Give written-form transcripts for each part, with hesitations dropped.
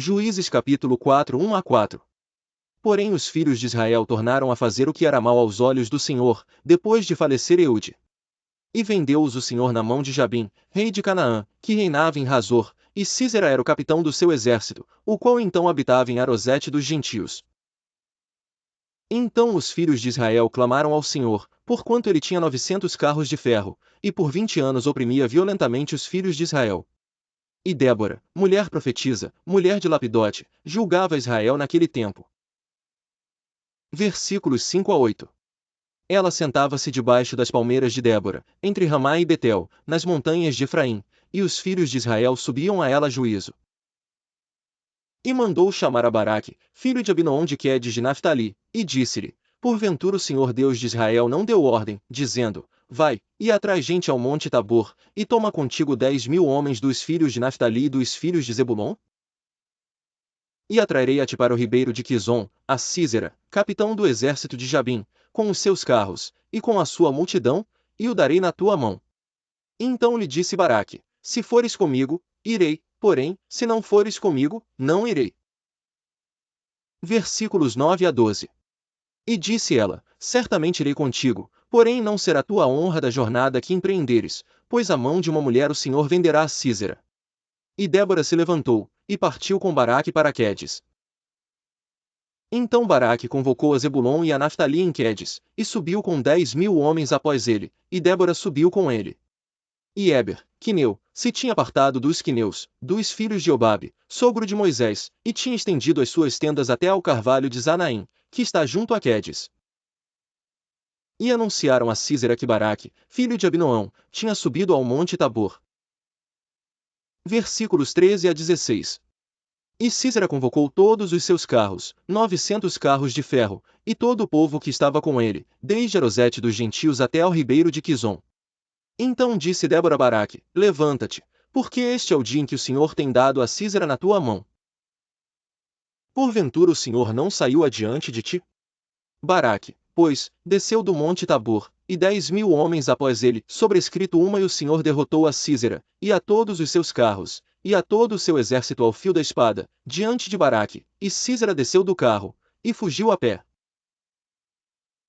Juízes capítulo 4 1-4. Porém os filhos de Israel tornaram a fazer o que era mal aos olhos do Senhor, depois de falecer Eude. E vendeu-os o Senhor na mão de Jabim, rei de Canaã, que reinava em Razor, e Sísera era o capitão do seu exército, o qual então habitava em Arosete dos gentios. Então os filhos de Israel clamaram ao Senhor, porquanto ele tinha 900 carros de ferro, e por 20 anos oprimia violentamente os filhos de Israel. E Débora, mulher profetisa, mulher de Lapidote, julgava Israel naquele tempo. Versículos 5-8. Ela sentava-se debaixo das palmeiras de Débora, entre Ramá e Betel, nas montanhas de Efraim, e os filhos de Israel subiam a ela a juízo. E mandou chamar a Baraque, filho de Abinoam de Quedes de Naphtali, e disse-lhe: Porventura o Senhor Deus de Israel não deu ordem, dizendo: Vai, e atrai gente ao monte Tabor, e toma contigo 10.000 homens dos filhos de Naphtali e dos filhos de Zebulon? E atrairei a ti para o ribeiro de Quizon, a Sísera, capitão do exército de Jabim, com os seus carros, e com a sua multidão, e o darei na tua mão. Então lhe disse Baraque: Se fores comigo, irei, porém, se não fores comigo, não irei. Versículos 9-12. E disse ela: Certamente irei contigo, porém não será tua honra da jornada que empreenderes, pois a mão de uma mulher o Senhor venderá a Sísera. E Débora se levantou, e partiu com Baraque para Quedes. Então Baraque convocou a Zebulon e a Naphtali em Quedes, e subiu com 10.000 homens após ele, e Débora subiu com ele. E Éber, quineu, se tinha apartado dos quineus, dos filhos de Obabe, sogro de Moisés, e tinha estendido as suas tendas até ao carvalho de Zanaim, que está junto a Quedes. E anunciaram a Sísera que Baraque, filho de Abinoão, tinha subido ao monte Tabor. Versículos 13-16. E Sísera convocou todos os seus carros, 900 carros de ferro, e todo o povo que estava com ele, desde Arosete dos gentios até ao ribeiro de Quizon. Então disse Débora a Baraque: Levanta-te, porque este é o dia em que o Senhor tem dado a Sísera na tua mão. Porventura o Senhor não saiu adiante de ti? Baraque, pois, desceu do monte Tabor, e 10.000 homens após ele, sobrescrito uma, e o Senhor derrotou a Sísera, e a todos os seus carros, e a todo o seu exército ao fio da espada, diante de Baraque, e Sísera desceu do carro, e fugiu a pé.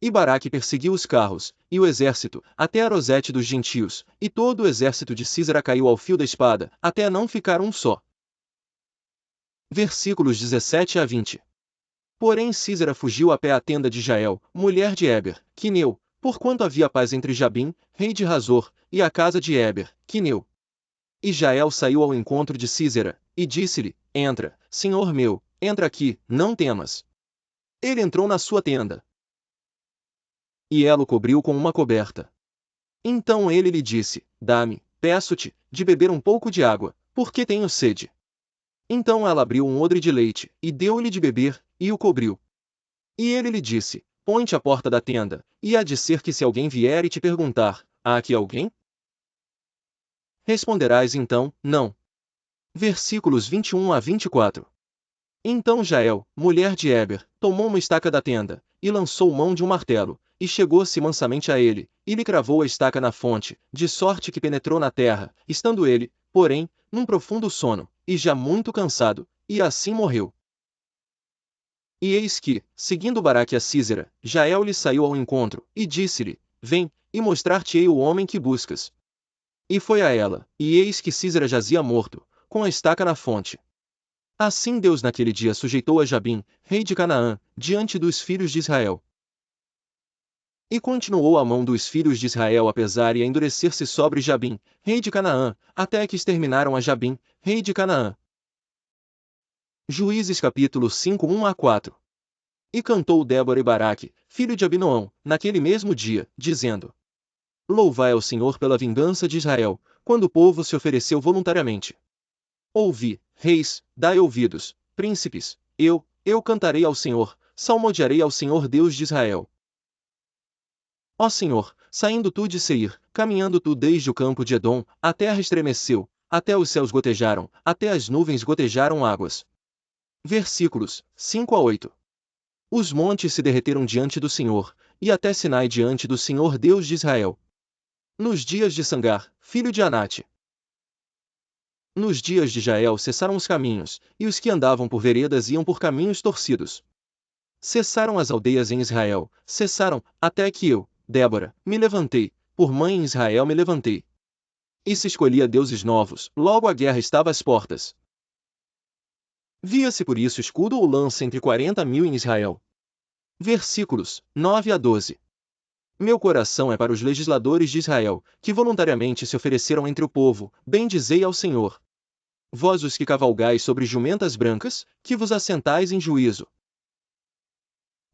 E Baraque perseguiu os carros, e o exército, até Arosete dos gentios, e todo o exército de Sísera caiu ao fio da espada, até não ficar um só. Versículos 17-20. Porém Sísera fugiu a pé à tenda de Jael, mulher de Éber, quineu, porquanto havia paz entre Jabim, rei de Razor, e a casa de Éber, quineu. E Jael saiu ao encontro de Sísera, e disse-lhe: Entra, senhor meu, entra aqui, não temas. Ele entrou na sua tenda. E ela o cobriu com uma coberta. Então ele lhe disse: Dá-me, peço-te, de beber um pouco de água, porque tenho sede. Então ela abriu um odre de leite, e deu-lhe de beber, e o cobriu. E ele lhe disse: Põe-te à porta da tenda, e há de ser que se alguém vier e te perguntar: Há aqui alguém? Responderás então: Não. Versículos 21-24. Então Jael, mulher de Éber, tomou uma estaca da tenda, e lançou mão de um martelo, e chegou-se mansamente a ele, e lhe cravou a estaca na fonte, de sorte que penetrou na terra, estando ele, porém, num profundo sono, e já muito cansado, e assim morreu. E eis que, seguindo Baraque a Sísera, Jael lhe saiu ao encontro, e disse-lhe: Vem, e mostrar-te-ei o homem que buscas. E foi a ela, e eis que Sísera jazia morto, com a estaca na fonte. Assim Deus naquele dia sujeitou a Jabim, rei de Canaã, diante dos filhos de Israel. E continuou a mão dos filhos de Israel a pesar e a endurecer-se sobre Jabim, rei de Canaã, até que exterminaram a Jabim, rei de Canaã. Juízes capítulo 5 1-4. E cantou Débora e Baraque, filho de Abinoão, naquele mesmo dia, dizendo: Louvai ao Senhor pela vingança de Israel, quando o povo se ofereceu voluntariamente. Ouvi, reis, dai ouvidos, príncipes, eu cantarei ao Senhor, salmodiarei ao Senhor Deus de Israel. Ó Senhor, saindo tu de Seir, caminhando tu desde o campo de Edom, a terra estremeceu, até os céus gotejaram, até as nuvens gotejaram águas. Versículos 5-8. Os montes se derreteram diante do Senhor, e até Sinai diante do Senhor Deus de Israel. Nos dias de Sangar, filho de Anate. Nos dias de Jael cessaram os caminhos, e os que andavam por veredas iam por caminhos torcidos. Cessaram as aldeias em Israel, cessaram, até que eu, Débora, me levantei, por mãe em Israel me levantei. E se escolhia deuses novos, logo a guerra estava às portas. Via-se por isso escudo ou lança entre 40.000 em Israel. Versículos 9 a 12. Meu coração é para os legisladores de Israel, que voluntariamente se ofereceram entre o povo, bendizei ao Senhor. Vós os que cavalgais sobre jumentas brancas, que vos assentais em juízo.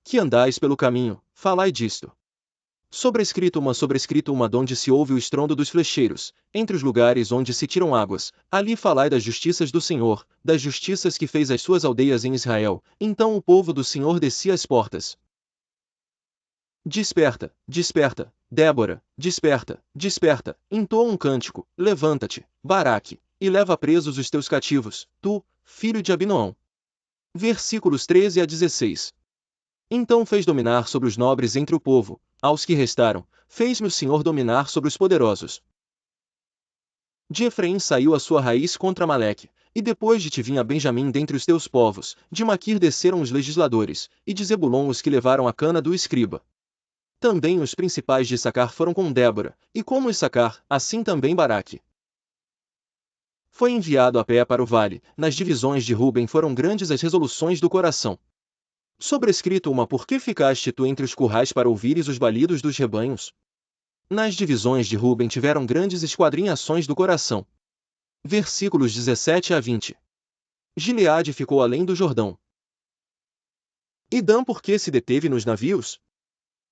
Que andais pelo caminho, falai disto. Sobrescrito uma donde se ouve o estrondo dos flecheiros, entre os lugares onde se tiram águas, ali falai das justiças do Senhor, das justiças que fez às suas aldeias em Israel. Então o povo do Senhor descia às portas. Desperta, desperta, Débora, desperta, desperta, entoa um cântico, levanta-te, Baraque, e leva presos os teus cativos, tu, filho de Abinoão. Versículos 13 a 16. Então fez dominar sobre os nobres entre o povo, aos que restaram, fez-me o Senhor dominar sobre os poderosos. De Efraim saiu a sua raiz contra Amaleque, e depois de ti vinha Benjamim dentre os teus povos, de Maquir desceram os legisladores, e de Zebulon os que levaram a cana do escriba. Também os principais de Issacar foram com Débora, e como Issacar, assim também Baraque. Foi enviado a pé para o vale, nas divisões de Ruben foram grandes as resoluções do coração. Sobrescrito uma por que ficaste tu entre os currais para ouvires os balidos dos rebanhos? Nas divisões de Ruben tiveram grandes esquadrinhações do coração. Versículos 17 a 20. Gileade ficou além do Jordão. E Dan por que se deteve nos navios?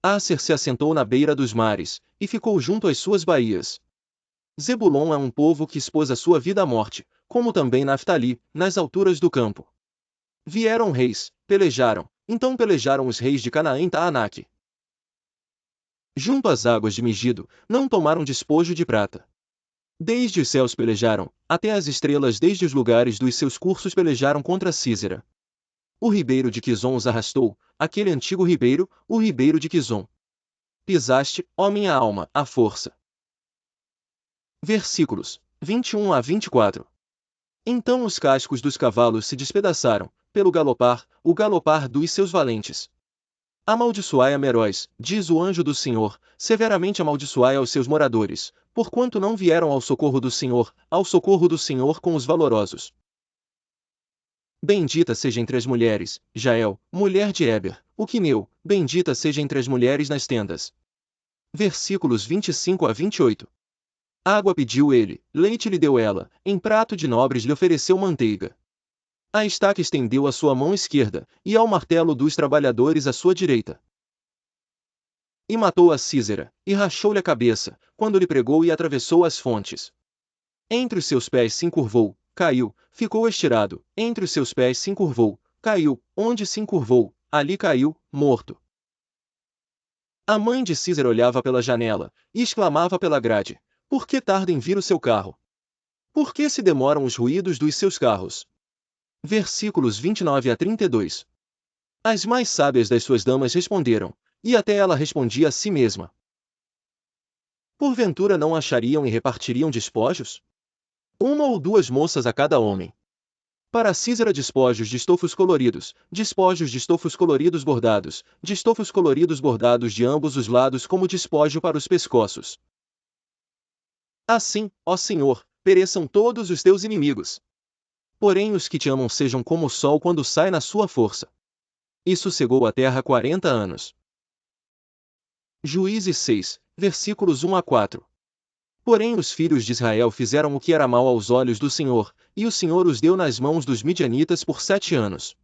Asser se assentou na beira dos mares, e ficou junto às suas baías. Zebulon é um povo que expôs a sua vida à morte, como também Naftali, nas alturas do campo. Vieram reis, pelejaram, então pelejaram os reis de Canaã em Taanaque. Junto às águas de Megido, não tomaram despojo de prata. Desde os céus pelejaram, até as estrelas desde os lugares dos seus cursos pelejaram contra Císera. O ribeiro de Quizon os arrastou, aquele antigo ribeiro, o ribeiro de Quizon. Pisaste, ó minha alma, à força. Versículos 21 a 24. Então os cascos dos cavalos se despedaçaram, pelo galopar, o galopar dos seus valentes. Amaldiçoai a Meróis, diz o anjo do Senhor, severamente amaldiçoai aos seus moradores, porquanto não vieram ao socorro do Senhor com os valorosos. Bendita seja entre as mulheres, Jael, mulher de Éber, o quineu, bendita seja entre as mulheres nas tendas. Versículos 25 a 28. Água pediu ele, leite lhe deu ela, em prato de nobres lhe ofereceu manteiga. A estaca estendeu a sua mão esquerda, e ao martelo dos trabalhadores a sua direita. E matou a Císera, e rachou-lhe a cabeça, quando lhe pregou e atravessou as fontes. Entre os seus pés se encurvou, caiu, ficou estirado, entre os seus pés se encurvou, caiu, onde se encurvou, ali caiu, morto. A mãe de Císera olhava pela janela, e exclamava pela grade: por que tarda em vir o seu carro? Por que se demoram os ruídos dos seus carros? Versículos 29 a 32. As mais sábias das suas damas responderam, e até ela respondia a si mesma. Porventura não achariam e repartiriam despojos? Uma ou duas moças a cada homem. Para Císera despojos de estofos coloridos bordados, de estofos coloridos bordados de ambos os lados como despojo para os pescoços. Assim, ó Senhor, pereçam todos os teus inimigos. Porém os que te amam sejam como o sol quando sai na sua força. E sossegou a terra 40 anos. Juízes 6, versículos 1 a 4. Porém os filhos de Israel fizeram o que era mal aos olhos do Senhor, e o Senhor os deu nas mãos dos midianitas por 7 anos.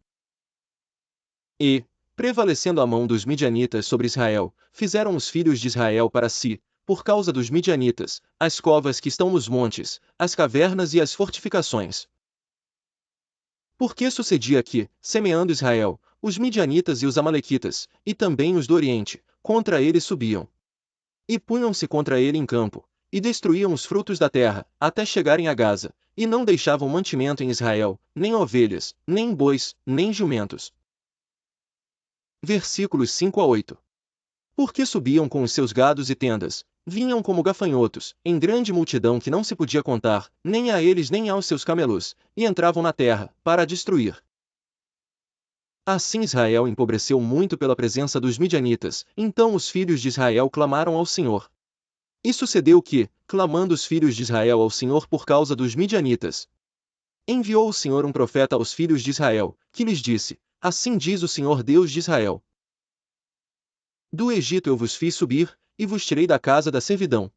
E, prevalecendo a mão dos midianitas sobre Israel, fizeram os filhos de Israel para si, por causa dos midianitas, as covas que estão nos montes, as cavernas e as fortificações. Porque sucedia que, semeando Israel, os midianitas e os amalequitas, e também os do Oriente, contra ele subiam. E punham-se contra ele em campo, e destruíam os frutos da terra, até chegarem a Gaza, e não deixavam mantimento em Israel, nem ovelhas, nem bois, nem jumentos. Versículos 5 a 8. Porque subiam com os seus gados e tendas, vinham como gafanhotos, em grande multidão que não se podia contar, nem a eles nem aos seus camelos, e entravam na terra, para a destruir. Assim Israel empobreceu muito pela presença dos midianitas, então os filhos de Israel clamaram ao Senhor. E sucedeu que, clamando os filhos de Israel ao Senhor por causa dos midianitas, enviou o Senhor um profeta aos filhos de Israel, que lhes disse: Assim diz o Senhor Deus de Israel: Do Egito eu vos fiz subir, e vos tirei da casa da servidão.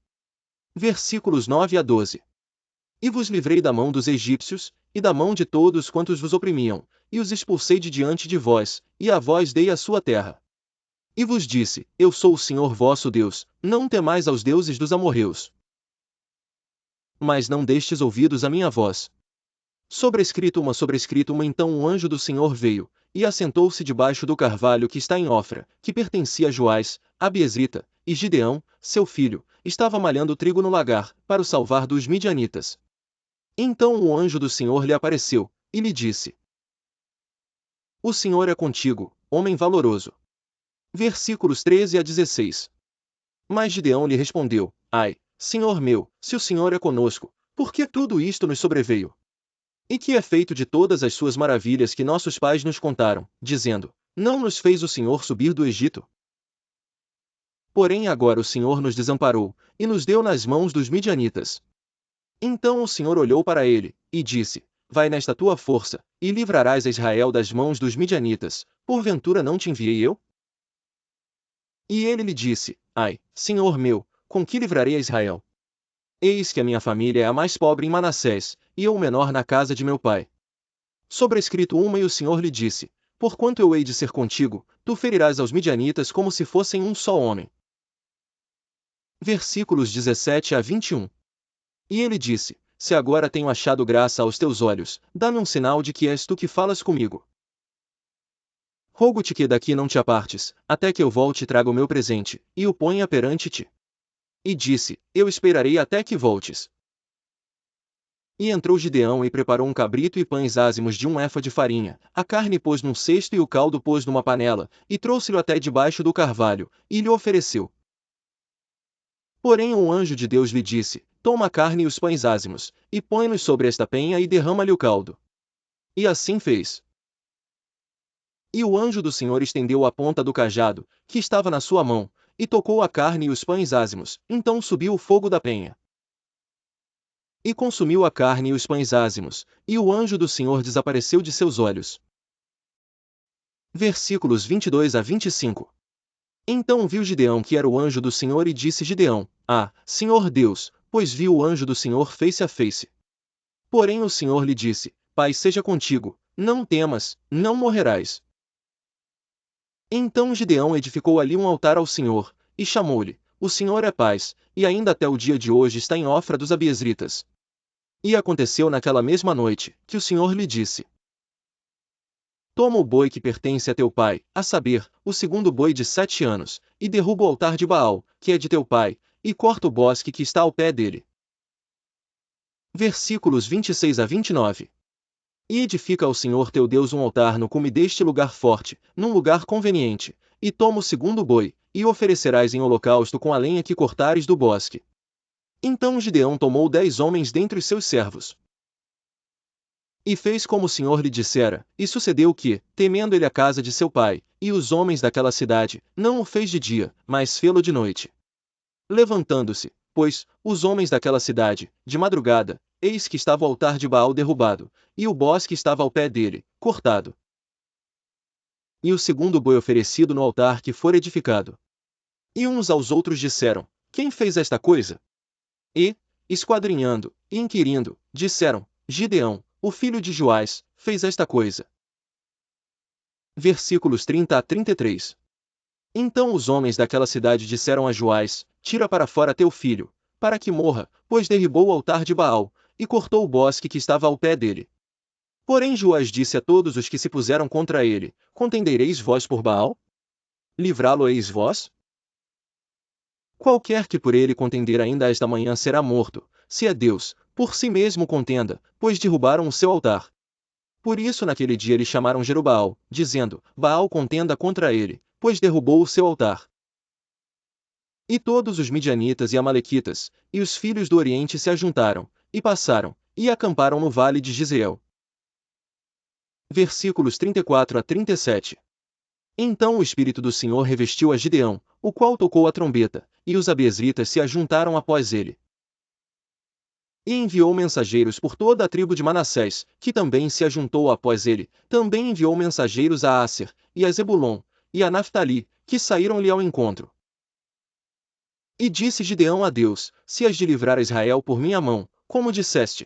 Versículos 9 a 12. E vos livrei da mão dos egípcios, e da mão de todos quantos vos oprimiam, e os expulsei de diante de vós, e a vós dei a sua terra. E vos disse: Eu sou o Senhor vosso Deus, não temais aos deuses dos amorreus. Mas não destes ouvidos à minha voz. Sobrescrito uma, então um anjo do Senhor veio, e assentou-se debaixo do carvalho que está em Ofra, que pertencia a Joás, Abiezrita, e Gideão, seu filho, estava malhando trigo no lagar, para o salvar dos midianitas. Então o anjo do Senhor lhe apareceu, e lhe disse: O Senhor é contigo, homem valoroso. Versículos 13 a 16. Mas Gideão lhe respondeu: Ai, Senhor meu, se o Senhor é conosco, por que tudo isto nos sobreveio? E que é feito de todas as suas maravilhas que nossos pais nos contaram, dizendo: Não nos fez o Senhor subir do Egito? Porém agora o Senhor nos desamparou, e nos deu nas mãos dos midianitas. Então o Senhor olhou para ele, e disse: Vai nesta tua força, e livrarás a Israel das mãos dos midianitas, porventura não te enviei eu? E ele lhe disse: Ai, Senhor meu, com que livrarei a Israel? Eis que a minha família é a mais pobre em Manassés, e eu o menor na casa de meu pai. Sobrescrito e o Senhor lhe disse: Porquanto eu hei de ser contigo, tu ferirás aos midianitas como se fossem um só homem. Versículos 17 a 21. E ele disse: Se agora tenho achado graça aos teus olhos, dá-me um sinal de que és tu que falas comigo. Rogo-te que daqui não te apartes, até que eu volte e traga o meu presente, e o ponha perante ti. E disse: Eu esperarei até que voltes. E entrou Gideão e preparou um cabrito e pães ázimos de um efa de farinha, a carne pôs num cesto e o caldo pôs numa panela, e trouxe-lhe até debaixo do carvalho, e lhe ofereceu. Porém um anjo de Deus lhe disse: Toma a carne e os pães ázimos, e põe-nos sobre esta penha e derrama-lhe o caldo. E assim fez. E o anjo do Senhor estendeu a ponta do cajado, que estava na sua mão, e tocou a carne e os pães ázimos, então subiu o fogo da penha. E consumiu a carne e os pães ázimos, e o anjo do Senhor desapareceu de seus olhos. Versículos 22 a 25. Então viu Gideão que era o anjo do Senhor e disse Gideão: Ah, Senhor Deus, pois viu o anjo do Senhor face a face. Porém o Senhor lhe disse: Paz seja contigo, não temas, não morrerás. Então Gideão edificou ali um altar ao Senhor, e chamou-lhe: O Senhor é paz, e ainda até o dia de hoje está em Ofra dos Abiezritas. E aconteceu naquela mesma noite, que o Senhor lhe disse: Toma o boi que pertence a teu pai, a saber, o segundo boi de 7 anos, e derruba o altar de Baal, que é de teu pai, e corta o bosque que está ao pé dele. Versículos 26 a 29. E edifica ao Senhor teu Deus um altar no cume deste lugar forte, num lugar conveniente, e toma o segundo boi, e o oferecerás em holocausto com a lenha que cortares do bosque. Então Gideão tomou 10 homens dentre os seus servos. E fez como o Senhor lhe dissera, e sucedeu que, temendo ele a casa de seu pai, e os homens daquela cidade, não o fez de dia, mas fê-lo de noite. Levantando-se, pois, os homens daquela cidade, de madrugada, eis que estava o altar de Baal derrubado, e o bosque estava ao pé dele, cortado. E o segundo boi oferecido no altar que for edificado. E uns aos outros disseram: Quem fez esta coisa? E, esquadrinhando, e inquirindo, disseram: Gideão, o filho de Joás, fez esta coisa. Versículos 30 a 33. Então os homens daquela cidade disseram a Joás: Tira para fora teu filho, para que morra, pois derribou o altar de Baal, e cortou o bosque que estava ao pé dele. Porém Joás disse a todos os que se puseram contra ele: Contendereis vós por Baal? Livrá-lo-eis vós? Qualquer que por ele contender ainda esta manhã será morto, se é Deus, por si mesmo contenda, pois derrubaram o seu altar. Por isso naquele dia eles chamaram Jerubaal, dizendo: Baal contenda contra ele, pois derrubou o seu altar. E todos os midianitas e amalequitas, e os filhos do Oriente se ajuntaram, e passaram, e acamparam no vale de Giseel. Versículos 34 a 37. Então o Espírito do Senhor revestiu a Gideão, o qual tocou a trombeta, e os abiezritas se ajuntaram após ele. E enviou mensageiros por toda a tribo de Manassés, que também se ajuntou após ele. Também enviou mensageiros a Asser, e a Zebulon, e a Naftali, que saíram-lhe ao encontro. E disse Gideão a Deus: Se has de livrar Israel por minha mão, como disseste.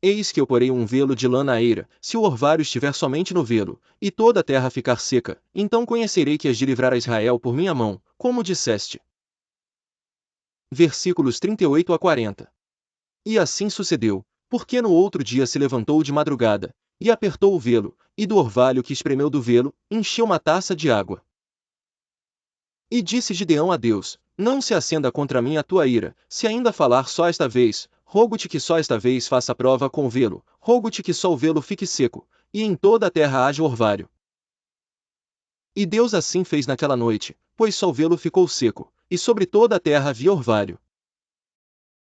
Eis que eu porei um velo de lã na eira, se o orvalho estiver somente no velo, e toda a terra ficar seca, então conhecerei que has de livrar a Israel por minha mão, como disseste. Versículos 38 a 40. E assim sucedeu, porque no outro dia se levantou de madrugada, e apertou o velo, e do orvalho que espremeu do velo, encheu uma taça de água. E disse Gideão a Deus: Não se acenda contra mim a tua ira, se ainda falar só esta vez, rogo-te que só esta vez faça prova com o velo, rogo-te que só o velo fique seco, e em toda a terra haja orvalho. E Deus assim fez naquela noite, pois só o velo ficou seco, e sobre toda a terra havia orvalho.